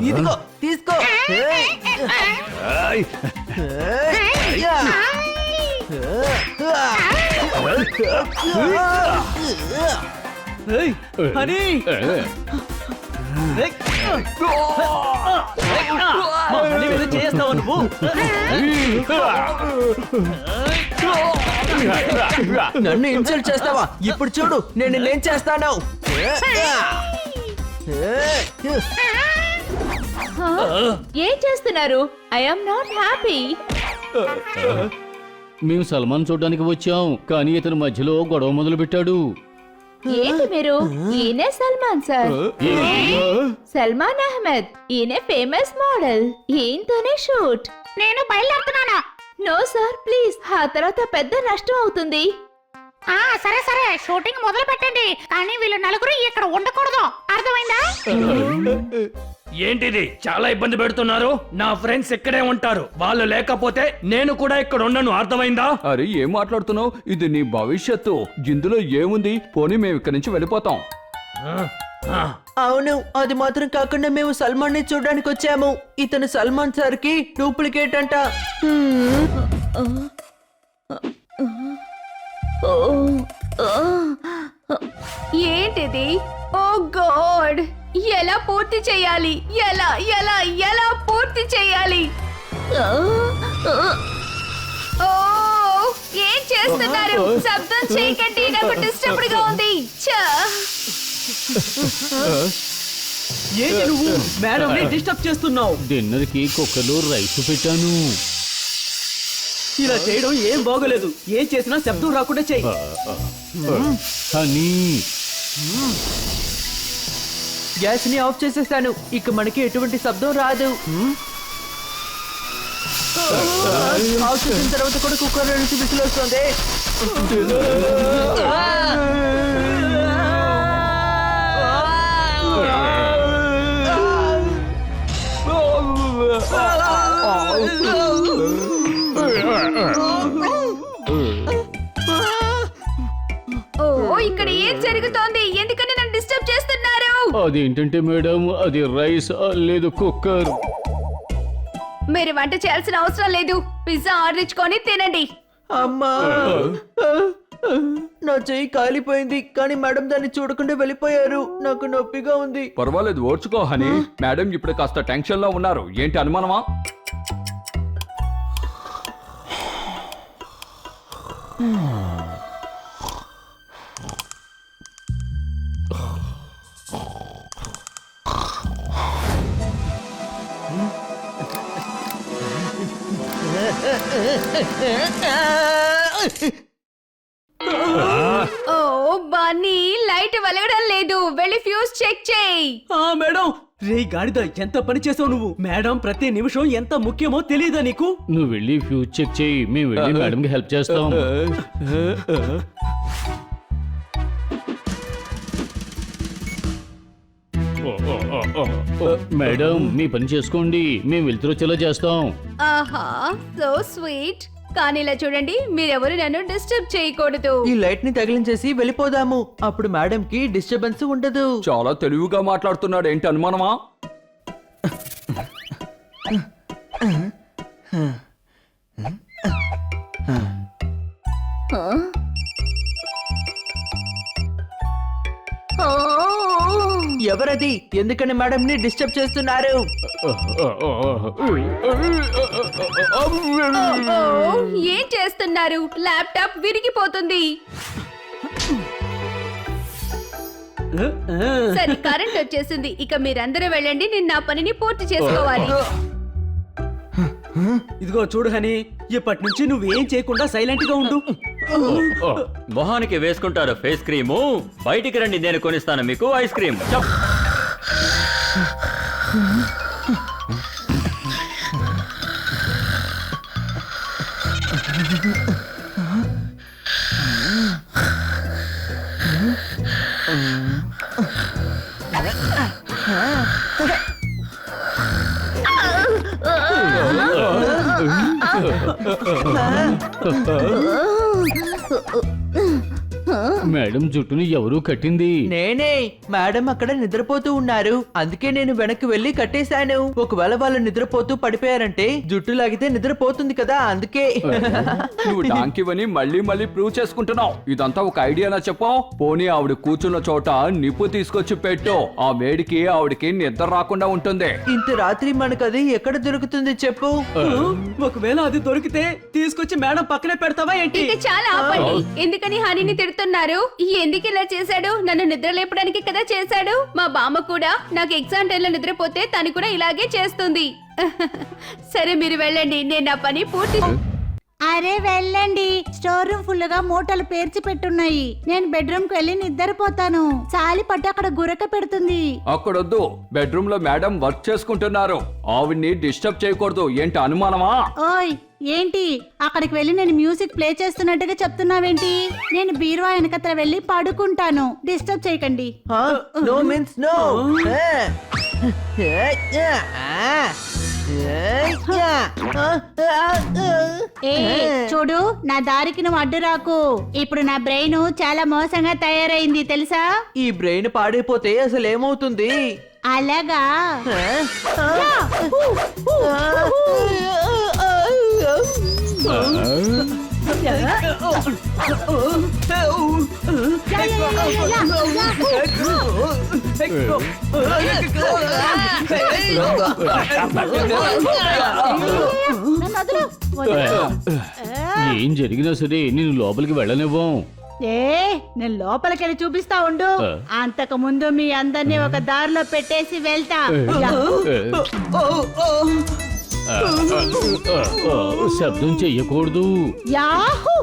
ఇదిగో తీసుకో. హనీ చేస్తావు నువ్వు? నన్ను ఇన్సల్ట్ చేస్తావా? ఇప్పుడు చూడు నేను నిన్నేం చేస్తాను. ఏం చేస్తున్నారు? I am not happy. మేము సల్మాన్ చూడడానికి వచ్చాం, కానీ ఇతను మధ్యలో గొడవ మొదలు పెట్టాడు. ఏంటి మీరు? ఈయనే సల్మాన్ సార్, సల్మాన్ అహ్మద్. ఈయనే ఫేమస్ మోడల్. ఈయనతోనే షూట్. నేను బయలుదేరుతున్నాను. నో సార్ ప్లీజ్, ఆ తర్వాత పెద్ద నష్టం అవుతుంది. సరే సరే షూటింగ్ మొదలు పెట్టండి, కానీ వీళ్ళు నలుగురు ఇక్కడ ఉండకూడదు. అర్థమైందా? ఏంటిది? చాలా ఇబ్బంది పెడుతున్నారు. నా ఫ్రెండ్స్ ఇక్కడే ఉంటారు. వాళ్ళు లేకపోతే నేను కూడా ఇక్కడ ఉండను. అర్థమైందా? అరే ఏం మాట్లాడుతున్నావు? ఇది నీ భవిష్యత్తు. ఇందులో ఏముంది? పోనీ మేము ఇక్కడి నుంచి వెళ్ళిపోతాం. అవును, అది మాత్రం కాకుండా మేము సల్మాన్ ని చూడడానికి వచ్చాము. ఇతను సల్మాన్ సార్ కి డూప్లికేట్ అంట. ఏంటిది? ఓ గాడ్, ఎలా పూర్తి చేయాలి? ఎలా ఎలా ఎలా పూర్తి చేయాలి? ఓ, ఏం చేస్తున్నారు? శబ్దం చేయకండి, నాకు డిస్టర్బ్డ్ గా ఉంది. ఏంటి నువ్వు మేడం ని డిస్టర్బ్ చేస్తున్నావు? డిన్నర్ కి కుక్కర్లో రైస్ పెట్టాను. ఇలా చేయడం ఏం బాగోలేదు. ఏం చేసినా శబ్దం రాకుండా చెయ్యి. హనీ, గ్యాస్ ని ఆఫ్ చేసేసాను. ఇక మనకి ఎటువంటి శబ్దం రాదు. ఆఫ్ చేసిన తర్వాత కూడా కుక్కర్ నుంచి విసులు వస్తుంది. ఓ, ఇక్కడ ఏం జరుగుతోంది? ఎందుకని నన్ను డిస్టర్బ్ చేస్తున్నారు? అదేంటంటే మేడం, అది రైస్ లేదు కుక్కర్. మీరు వంట చేయాల్సిన అవసరం లేదు. పిజ్జా ఆర్డర్ ఇచ్చుకొని తినండి. అమ్మా, నా చెయ్యి కాలిపోయింది, కానీ మేడం దాన్ని చూడకుండా వెళ్ళిపోయారు. నాకు నొప్పిగా ఉంది. పర్వాలేదు, ఓర్చుకో హనీ. మేడం ఇప్పుడు కాస్త టెన్షన్ లో ఉన్నారు. ఏంటి అనుమానమా? ఓ బన్నీ, లైట్ వెలగడం లేదు. వెళ్ళి ఫ్యూజ్ చెక్ చేయి. మేడం, రే గాడిద, ఎంత పని చేసావు నువ్వు? మేడం ప్రతి నిమిషం ఎంత ముఖ్యమో తెలియదా నీకు? నువ్వు వెళ్ళి ఫ్యూజ్ చెక్ చేయి, మేము వెళ్ళి మేడం కి హెల్ప్ చేస్తాం. మేడం, మీ పని చేసుకోండి, మేము వెళ్తురొచ్చేలా చేస్తాం. ఆహా, సో స్వీట్. కానీ ఇలా చూడండి, మీరెవరు నన్ను డిస్టర్బ్ చేయకూడదు. ఈ లైట్ ని తగిలించేసి వెళ్ళిపోదాము. అప్పుడు మేడం కి డిస్టర్బెన్స్ ఉండదు. చాలా తెలివిగా మాట్లాడుతున్నాడు. ఏంటి అనుమానమా? ఎవరది? ఎందుకని మేడం ని డిస్టర్బ్ చేస్తున్నారు? ఏం చేస్తున్నారు? ల్యాప్టాప్ విరిగిపోతుంది. సరే, కరెంట్ వచ్చేసింది. ఇక మీరందరూ వెళ్ళండి, నేను నా పనిని పూర్తి చేసుకోవాలి. ఇదిగో చూడు హనీ, ఇప్పటి నుంచి నువ్వేం చేయకుండా సైలెంట్ గా ఉండు. మొహానికి వేసుకుంటారు ఫేస్ క్రీము. బయటికి రండి, నేను కొనిస్తాను మీకు ఐస్ క్రీమ్. మేడం జుట్టుని ఎవరు కట్టింది? నేనే. మేడం అక్కడ నిద్రపోతూ ఉన్నారు, అందుకే నేను వెనక్కి వెళ్లి కట్టేశాను. ఒకవేళ వాళ్ళు నిద్రపోతూ పడిపోయారంటే జుట్టు లాగితే నిద్రపోతుంది కదా, అందుకే. నువ్వు డాంకివని మళ్ళీ మళ్ళీ ప్రూవ్ చేసుకుంటున్నావు. ఇదంతా ఒక ఐడియానా చెప్పు. పోనీ ఆవిడ కూర్చున్న చోట నిప్పు తీసుకొచ్చి పెట్టు. ఆ వేడికి ఆవిడకి నిద్ర రాకుండా ఉంటుంది. ఇంత రాత్రి మనకు అది ఎక్కడ దొరుకుతుంది చెప్పు? ఒకవేళ అది దొరికితే తీసుకొచ్చి మేడం పక్కనే పెడతావా ఏంటి? ఇక చాలా ఆపండి. ఎందుకని హనీని తిడుతున్నారు? ఎందుకు ఇలా చేశాడు? నన్ను నిద్ర లేపడానికి కదా చేశాడు. మా బామ్మ కూడా నాకు ఎగ్జామ్ టైంలో నిద్రపోతే తను కూడా ఇలాగే చేస్తుంది. సరే, మీరు వెళ్ళండి, నేను నా పని పూర్తి. అరే వెళ్ళండి, స్టోర్ రూమ్ ఫుల్ గా మూటలు పేర్చి పెట్టున్నాయి. నేను బెడ్రూమ్ కి వెళ్ళి నిద్రపోతాను. చాలి పట్టు అక్కడ గురక పెడుతుంది. అక్కడొద్దు, బెడ్రూమ్ లో మేడం వర్క్ చేసుకుంటున్నారు. ఆవిడ్ని డిస్టర్బ్ చేయకూడదు. ఏంటి అనుమానమా? ఓయ్, ఏంటి అక్కడికి వెళ్ళి నేను మ్యూజిక్ ప్లే చేస్తున్నట్టుగా చెప్తున్నావేంటి? నేను బీరువా వెనకత్ర వెళ్ళి పడుకుంటాను. డిస్టర్బ్ చేయకండి. No means no. చూడు, నా దారికి నువ్వు అడ్డు రాకు. ఇప్పుడు నా బ్రెయిన్ చాలా మోసంగా తయారైంది తెలుసా? ఈ బ్రెయిన్ పాడైపోతే అసలు ఏమవుతుంది? అలాగా? ఏం జరిగినా సరే నేను లోపలికి వెళ్ళనివ్వం. నేను లోపలికెళ్ళి చూపిస్తా ఉండు. అంతకు ముందు మీ అందరినీ ఒక దారిలో పెట్టేసి వెళ్తా. శబ్దం చెయ్యకూడదు. యాహూ!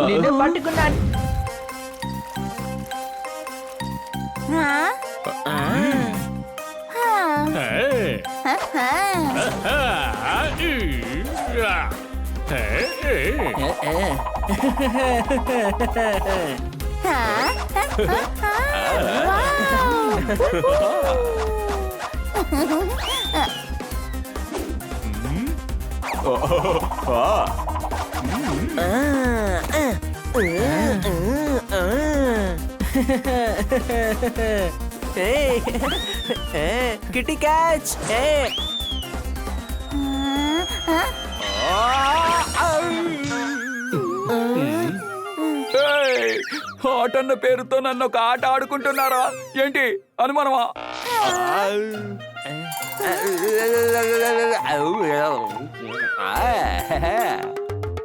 నిన్ను పట్టుకున్నాను. Kitty catch. ఆట అన్న పేరుతో నన్ను ఒక ఆట ఆడుకుంటున్నారా ఏంటి? అనుమానమా?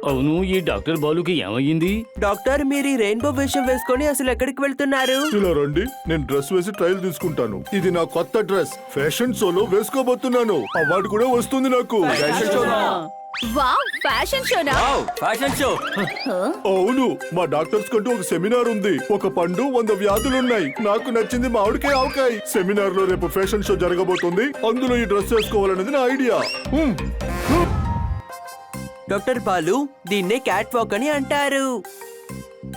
అవును, ఈ డాక్టర్ బాలుకి ఏమయ్యింది? డాక్టర్, మీరు ఈ రెయిన్బో వేషం వేసుకొని అసలు ఎక్కడికి వెళ్తున్నారు? ఇలా రండి, నేను డ్రెస్ వేసి ట్రయల్ తీసుకుంటాను. ఇది నా కొత్త డ్రెస్, ఫ్యాషన్ షోలో వేసుకోబోతున్నాను. అవార్డు కూడా వస్తుంది నాకు. వావ్, ఫ్యాషన్ షోనా? Fashion show. అవును, మా డాక్టర్స్ కంటూ ఒక సెమినార్ ఉంది. ఒక పండు 100 వ్యాధులున్నాయి. నాకు నచ్చింది మామిడికాయ ఆవకాయ. సెమినార్ లో రేపు ఫ్యాషన్ షో జరగబోతుంది. అందులో ఈ డ్రెస్ వేసుకోవాలనేది నా ఐడియా. డాక్టర్ బాలు, దీన్నే క్యాట్ వాక్ అని అంటారు.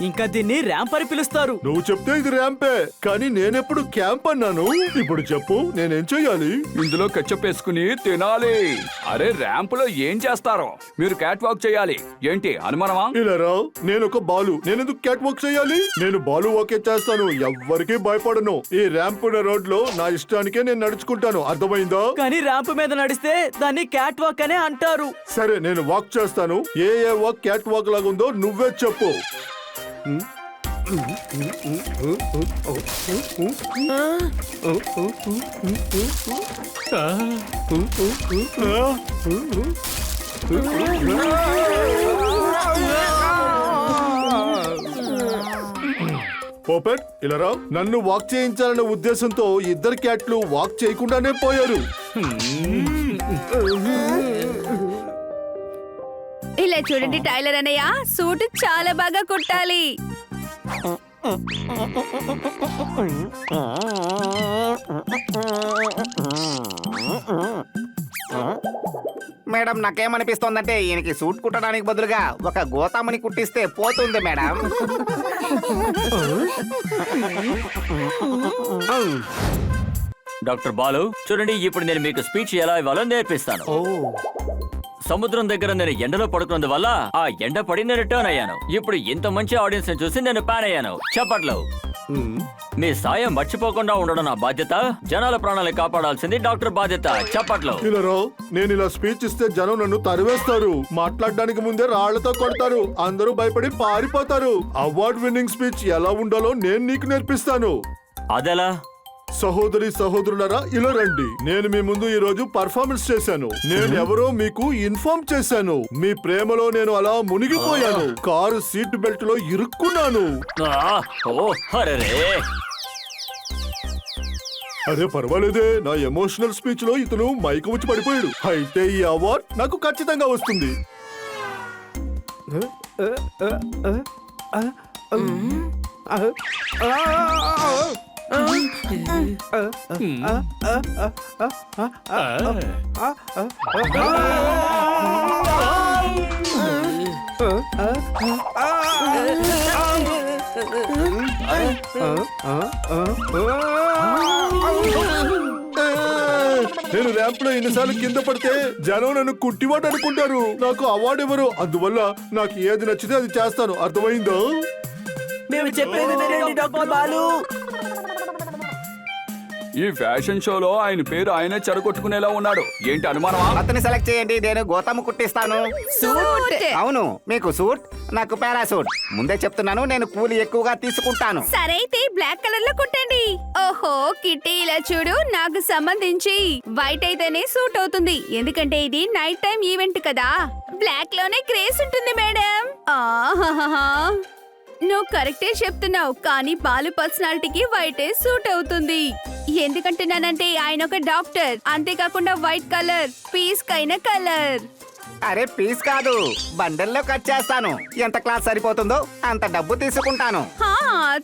ఇంకా దీన్ని ర్యాంప్ అని పిలుస్తారు. నువ్వు చెప్తే ఇది ర్యాంపే, కానీ నేనెప్పుడు క్యాంప్ అన్నాను? ఇప్పుడు చెప్పు, నేనేం చెయ్యాలి? ఇందులో కెచ్చప్ వేసుకుని తినాలి. అరే, ర్యాంపులో ఏం చేస్తారో? మీరు క్యాట్ వాక్ చేయాలి. ఏంటి అనుమానమా? ఇలా రావు, నేను ఒక బాలు, నేనెందుకు క్యాట్ వాక్ చేయాలి? నేను బాలు వాకే చేస్తాను, ఎవ్వరికీ భయపడను. ఈ ర్యాంప్ ఉన్న రోడ్ లో నా ఇష్టానికే నేను నడుచుకుంటాను, అర్థమైందా? కానీ ర్యాంప్ మీద నడిస్తే దాన్ని క్యాట్ వాక్ అనే అంటారు. సరే, నేను వాక్ చేస్తాను. ఏ వాక్ క్యాట్ వాక్ లాగుందో నువ్వే చెప్పు. పోపెట్, ఇలా రా. నన్ను వాక్ చేయించాలనే ఉద్దేశంతో ఇద్దరు క్యాట్లు వాక్ చేయకుండానే పోయారు. ఇలా చూడండి టైలర్ అన్నయ్య, సూట్ చాలా బాగా కుట్టాలి. మేడం, నాకేమనిపిస్తోందంటే ఈయనకి సూట్ కుట్టడానికి బదులుగా ఒక గోతామని కుట్టిస్తే పోతుంది మేడం. డాక్టర్ బాలు, చూడండి, ఇప్పుడు నేను మీకు స్పీచ్ ఎలా ఇవ్వాలో నేర్పిస్తాను. సముద్రం దగ్గర నేను ఎండలో పడుకున్నందు వల్ల ఆ ఎండ పడి నేను టర్న్ అయ్యాను. ఇప్పుడు ఇంత మంచి ఆడియన్స్ ని చూసి నేను ప్యాన్ అయ్యాను. చెప్పట్లు. మీ సాయం మర్చిపోకుండా ఉండడం నా బాధ్యత. జనాల ప్రాణాలను కాపాడాల్సింది డాక్టర్ బాధ్యత. చెప్పట్లు. ఇలా రా, నేను ఇలా స్పీచ్ ఇస్తే జనం నన్ను తరివేస్తారు. మాట్లాడడానికి ముందే రాళ్లతో కొడతారు. అందరూ భయపడి పారిపోతారు. అవార్డ్ విన్నింగ్ స్పీచ్ ఎలా ఉండాలో నేను నీకు నేర్పిస్తాను. అదెలా? సహోదరి సహోదరులరా, ఇలా రండి. నేను మీ ముందు ఈ రోజు పర్ఫార్మెన్స్ చేశాను. నేను ఎవరో మీకు ఇన్ఫార్మ్ చేశాను. మీ ప్రేమలో నేను అలా మునిగిపోయాను. కారు సీట్ బెల్ట్ లో ఇరుక్కున్నాను. అదే పర్వాలేదే, నా ఎమోషనల్ స్పీచ్ లో ఇతను మైకు వచ్చి పడిపోయాడు. అయితే ఈ అవార్డ్ నాకు ఖచ్చితంగా వస్తుంది. నేను ర్యాంప్ లో ఎన్నిసార్లు కింద పడితే జనం నన్ను కుట్టివాడు అనుకుంటారు. నాకు అవార్డు ఇవ్వరు. అందువల్ల నాకు ఏది నచ్చితే అది చేస్తాను, అర్థమైందో? మేము చెప్పేది వినండి డాక్టర్ బాలు. ఈ ఫ్యాషన్ షోలో ఆయన పేరు ఆయనే చెడగొట్టుకునేలా ఉన్నాడు. ఏంటి అనుమానమా? అతన్ని సెలెక్ట్ చేయండి, నేను గౌతమ్ కుట్టిస్తాను. సూట్. అవును, మీకు సూట్, నాకు పారాసూట్. ముందే చెప్తున్నాను, నేను కూలి ఎక్కువగా తీసుకుంటాను. సరే అయితే బ్లాక్ కలర్ లో కుట్టండి. ఓహో కిట్టి, ఇలా చూడు, నాకు సంబంధించి వైట్ అయితేనే సూట్ అవుతుంది, ఎందుకంటే ఇది నైట్ టైం ఈవెంట్ కదా. బ్లాక్ లోనే గ్రేస్ ఉంటుంది మేడం. ఆహాహా, నువ్వు కరెక్టే చెప్తున్నావు, కానీ బాలు పర్సనాలిటీకి వైటే సూట్ అవుతుంది. ఎందుకంటున్నానంటే ఆయన ఒక డాక్టర్, అంతేకాకుండా వైట్ కలర్ పీస్ కైన కలర్. అరే పీస్ కాదు, బండల్లో కట్ చేస్తాను. ఎంత క్లాస్ సరిపోతుందో అంత డబ్బు తీసుకుంటాను. హా,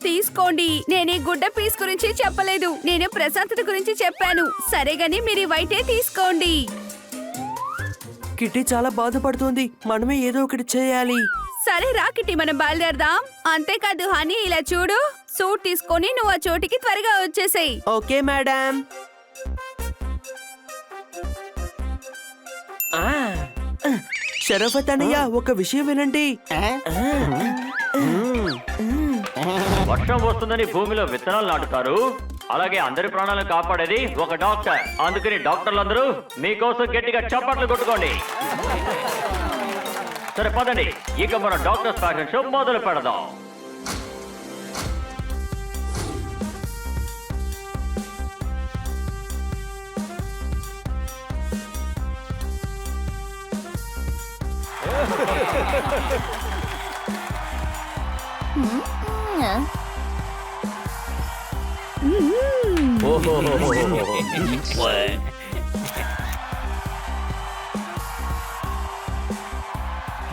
తీసుకోండి. నేనే గుడ్డ పీస్ గురించి చెప్పలేదు, నేను ప్రశాంతత గురించి చెప్పాను. సరే గాని మీరు ఈ వైటే తీసుకోండి. కిట్టి చాలా బాధపడుతుంది, మనమే ఏదో ఒకటి చేయాలి. సరే రాకిటి, మనం బయలుదేరదాం. అంతేకాదు హనీ, ఇలా చూడు, సూట్ తీసుకొని నువ్వు ఆ చోటికి త్వరగా వచ్చేసేయ్. Okay madam. షరఫత్ అన్నయ్య, ఒక విషయం వినండి. వర్షం వస్తుందని భూమిలో విత్తనాలు నాటుతారు, అలాగే అందరి ప్రాణాలను కాపాడేది ఒక డాక్టర్. అందుకని డాక్టర్లందరూ మీకోసం గట్టిగా చప్పట్లు కొట్టుకోండి. సరే పదండి, ఇక మన డాక్టర్స్ ఫ్యాషన్ షో మొదలు పెడదాం.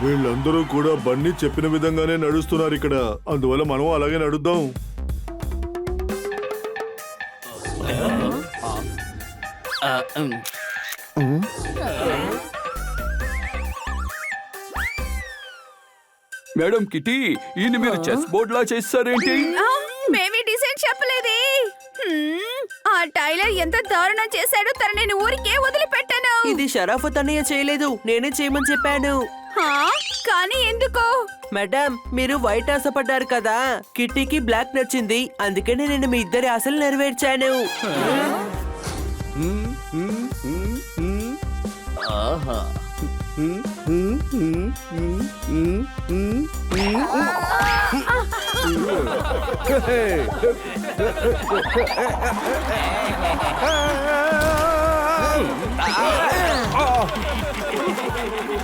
వీళ్ళందరూ కూడా బన్నీ చెప్పిన విధంగానే నడుస్తున్నారు ఇక్కడ, అందువల్ల మనం అలాగే నడుద్దాం. మేడం కిటీ, ఈయన మీరు చెస్ బోర్డ్ లా చేస్తారేంటి? మేమే డిసైడ్ చెప్పలేదే. ఆ టైలర్ ఎంత దారుణం చేశాడో, తన నేను ఊరికే వదిలిపెట్టాను. ఇది షరఫత్ అన్నయ్య చేయలేదు, నేనే చేయమని చెప్పాను. కానీ ఎందుకో? మేడం, మీరు వైట్ ఆశపడ్డారు కదా, కిట్టీకి బ్లాక్ నచ్చింది, అందుకని నేను మీ ఇద్దరి ఆశలు నెరవేర్చాను. ఆహా,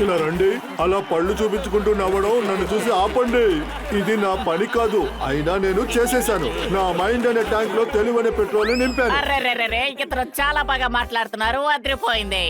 ఇలా రండి, అలా పళ్ళు చూపించుకుంటూ నవ్వడం నన్ను చూసి ఆపండి. ఇది నా పని కాదు, అయినా నేను చేసేసాను. నా మైండ్ అనే ట్యాంక్ లో తెలివైన పెట్రోల్ నింపాను. ఇతను చాలా బాగా మాట్లాడుతున్నారు, అదిరిపోయింది.